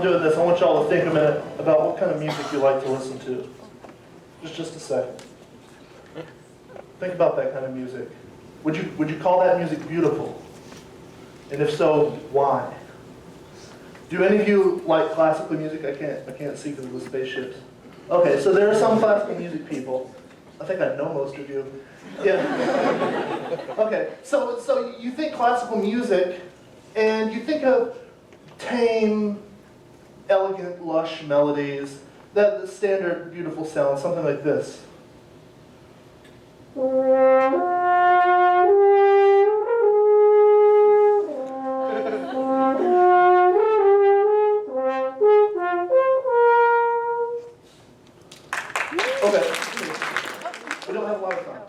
doing this, I want y'all to think a minute about what kind of music you like to listen to. Just a second. Think about that kind of music. Would you call that music beautiful? And if so, why? Do any of you like classical music? I can't see because of the spaceships. Okay, so there are some classical music people. I think I know most of you. Yeah. Okay, so you think classical music, and you think of tame, elegant, lush melodies, the standard beautiful sound, something like this. Okay, we don't have a lot of time.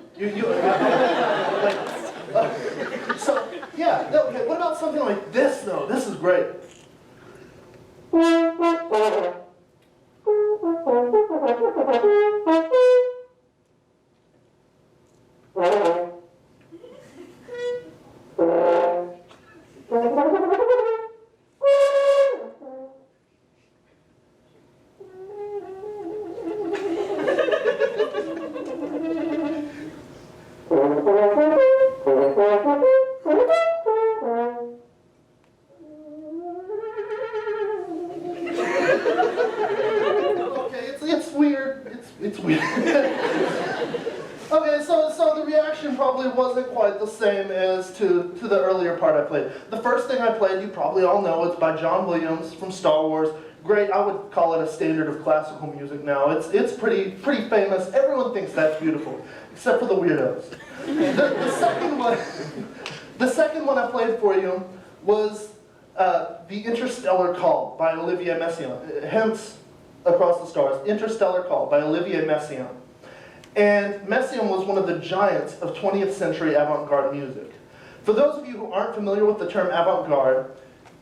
So, yeah, okay, what about something like this, though? This is great. It's weird. Okay, so the reaction probably wasn't quite the same as to the earlier part I played. The first thing I played, you probably all know, it's by John Williams from Star Wars. Great, I would call it a standard of classical music now. It's pretty famous. Everyone thinks that's beautiful, except for the weirdos. The second one I played for you was The Interstellar Call by Olivier Messiaen. Hence, Across the Stars, Interstellar Call by Olivier Messiaen. And Messiaen was one of the giants of 20th century avant-garde music. For those of you who aren't familiar with the term avant-garde,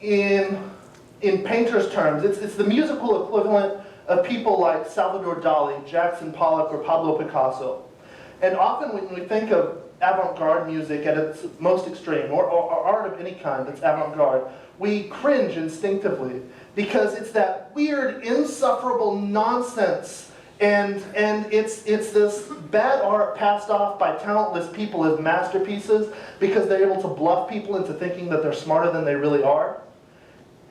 in painters' terms, it's the musical equivalent of people like Salvador Dali, Jackson Pollock, or Pablo Picasso. And often when we think of avant-garde music at its most extreme, or art of any kind that's avant-garde, we cringe instinctively because it's that weird, insufferable nonsense, and it's this bad art passed off by talentless people as masterpieces because they're able to bluff people into thinking that they're smarter than they really are.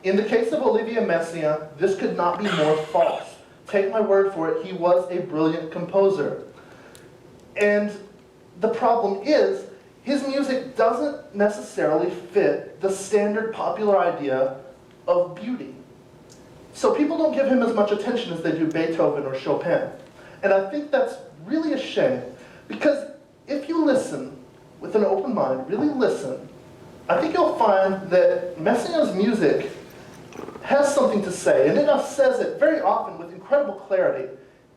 In the case of Olivier Messiaen, this could not be more false. Take my word for it, he was a brilliant composer. And the problem is, his music doesn't necessarily fit the standard popular idea of beauty. So people don't give him as much attention as they do Beethoven or Chopin. And I think that's really a shame, because if you listen with an open mind, really listen, I think you'll find that Messiaen's music has something to say, and it says it very often with incredible clarity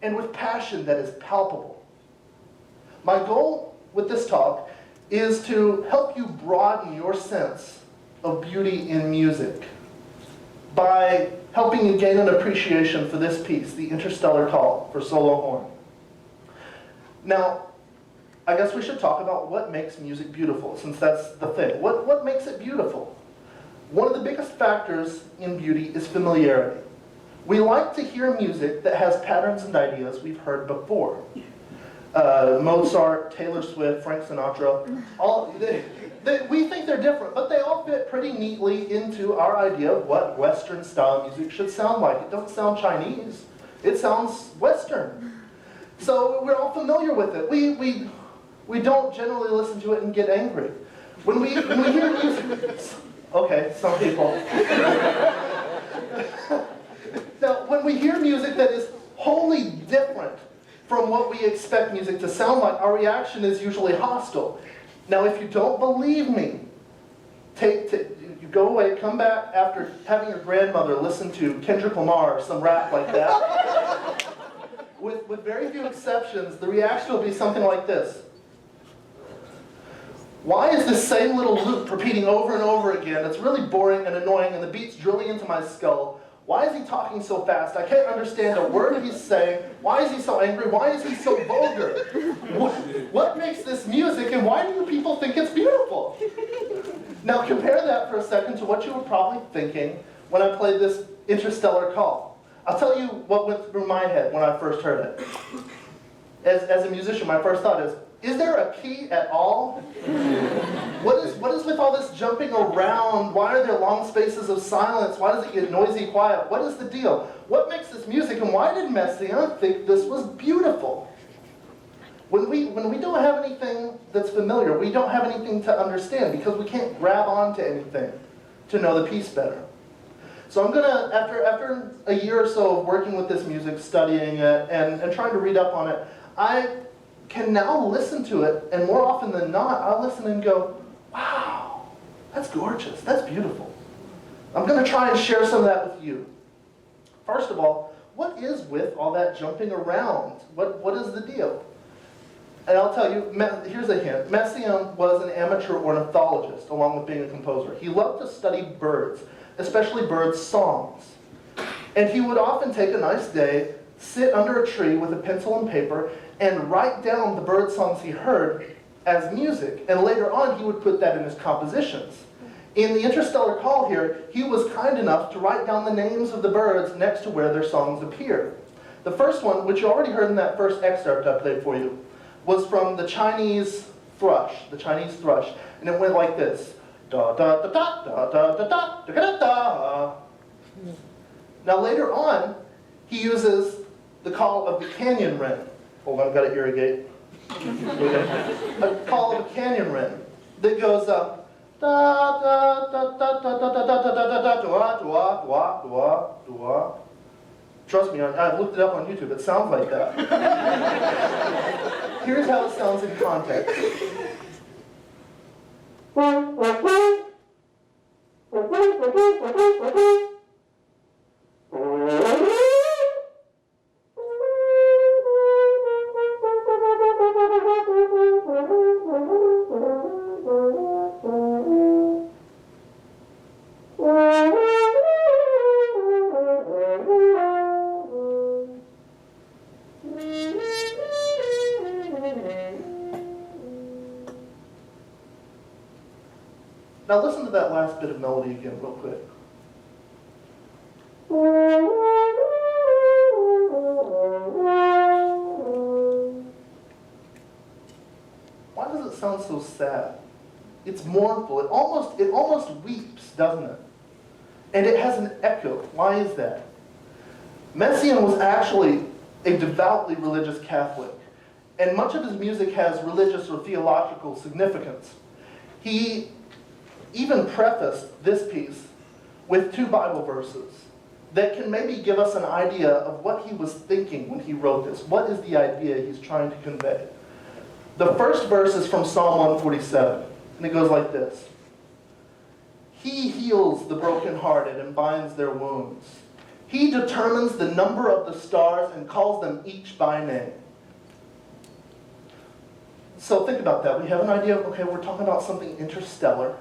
and with passion that is palpable. My goal with this talk is to help you broaden your sense of beauty in music by helping you gain an appreciation for this piece, the Interstellar Call for solo horn. Now, I guess we should talk about what makes music beautiful, since that's the thing. What makes it beautiful? One of the biggest factors in beauty is familiarity. We like to hear music that has patterns and ideas we've heard before. Mozart, Taylor Swift, Frank Sinatra, we think they're different, but they all fit pretty neatly into our idea of what Western style music should sound like. It doesn't sound Chinese, it sounds Western. So we're all familiar with it. We don't generally listen to it and get angry. When we hear music, okay, some people. Now, when we hear music that is wholly different from what we expect music to sound like, our reaction is usually hostile. Now, if you don't believe me, you go away, come back after having your grandmother listen to Kendrick Lamar or some rap like that. With very few exceptions, the reaction will be something like this. Why is this same little loop repeating over and over again? It's really boring and annoying, and the beat's drilling into my skull. Why is he talking so fast? I can't understand a word he's saying. Why is he so angry? Why is he so vulgar? What makes this music, and why do you people think it's beautiful? Now compare that for a second to what you were probably thinking when I played this interstellar call. I'll tell you what went through my head when I first heard it. As a musician, my first thought is there a key at all? What is with all this jumping around? Why are there long spaces of silence? Why does it get noisy, quiet? What is the deal? What makes this music, and why did Messiaen think this was beautiful? When we don't have anything that's familiar, we don't have anything to understand because we can't grab onto anything to know the piece better. So I'm gonna, after a year or so of working with this music, studying it, and trying to read up on it, I can now listen to it, and more often than not, I'll listen and go, wow, that's gorgeous, that's beautiful. I'm gonna try and share some of that with you. First of all, what is with all that jumping around? What is the deal? And I'll tell you, here's a hint. Messiaen was an amateur ornithologist, along with being a composer. He loved to study birds, especially birds' songs. And he would often take a nice day, sit under a tree with a pencil and paper, and write down the bird songs he heard as music. And later on, he would put that in his compositions. In the interstellar call here, he was kind enough to write down the names of the birds next to where their songs appear. The first one, which you already heard in that first excerpt I played for you, was from the Chinese thrush, and it went like this. Da da da da da da da da da da. Now later on, he uses the call of the canyon wren. Hold on, I've got to irrigate. A call of a canyon wren that goes up. Da da da da da da da da da da da da da da da. Trust me, I've looked it up on YouTube. It sounds like that. Here's how it sounds in context. Now listen to that last bit of melody again real quick. Why does it sound so sad? It's mournful. It almost weeps, doesn't it? And it has an echo. Why is that? Messiaen was actually a devoutly religious Catholic, and much of his music has religious or theological significance. He even prefaced this piece with 2 Bible verses that can maybe give us an idea of what he was thinking when he wrote this. What is the idea he's trying to convey? The first verse is from Psalm 147, and it goes like this. He heals the brokenhearted and binds their wounds. He determines the number of the stars and calls them each by name. So think about that. We have an idea of, okay, we're talking about something interstellar.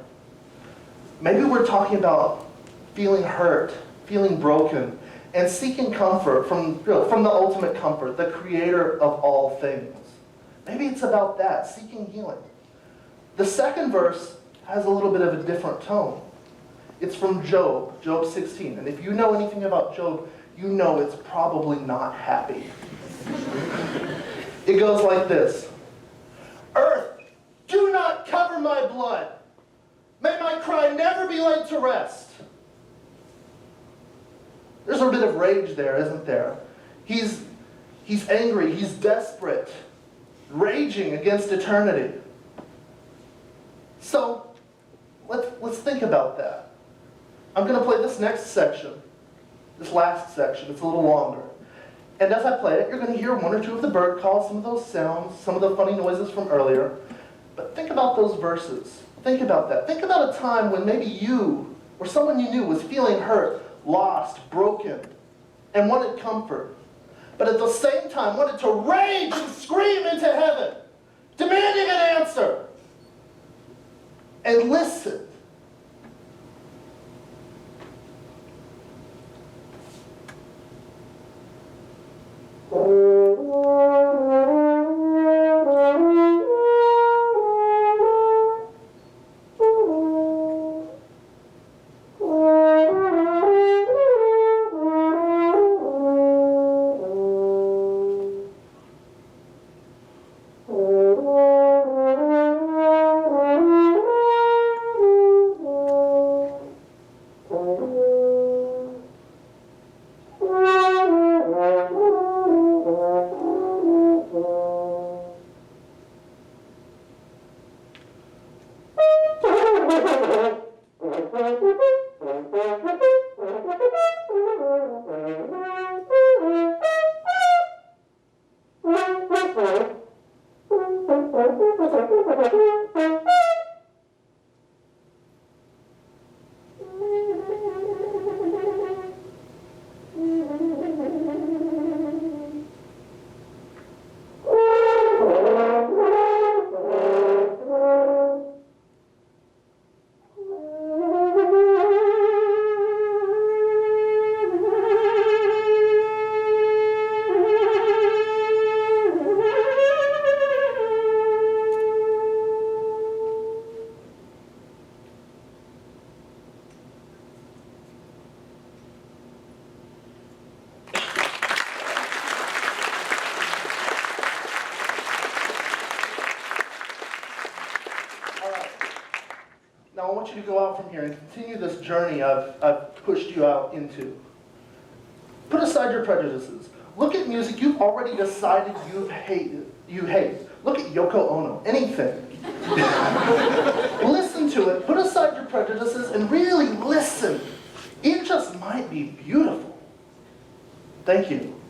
Maybe we're talking about feeling hurt, feeling broken, and seeking comfort from the ultimate comfort, the creator of all things. Maybe it's about that, seeking healing. The second verse has a little bit of a different tone. It's from Job 16. And if you know anything about Job, you know it's probably not happy. It goes like this. Earth, do not cover my blood. May my cry never be laid to rest. There's a bit of rage there, isn't there? He's angry, he's desperate, raging against eternity. So, let's think about that. I'm going to play this next section, this last section. It's a little longer. And as I play it, you're going to hear 1 or 2 of the bird calls, some of those sounds, some of the funny noises from earlier. But think about those verses. Think about that. Think about a time when maybe you or someone you knew was feeling hurt, lost, broken, and wanted comfort. But at the same time wanted to rage and scream into heaven, demanding an answer. And listen. Now I want you to go out from here and continue this journey I've pushed you out into. Put aside your prejudices. Look at music you've already decided you hate. Look at Yoko Ono, anything. Listen to it, put aside your prejudices, and really listen. It just might be beautiful. Thank you.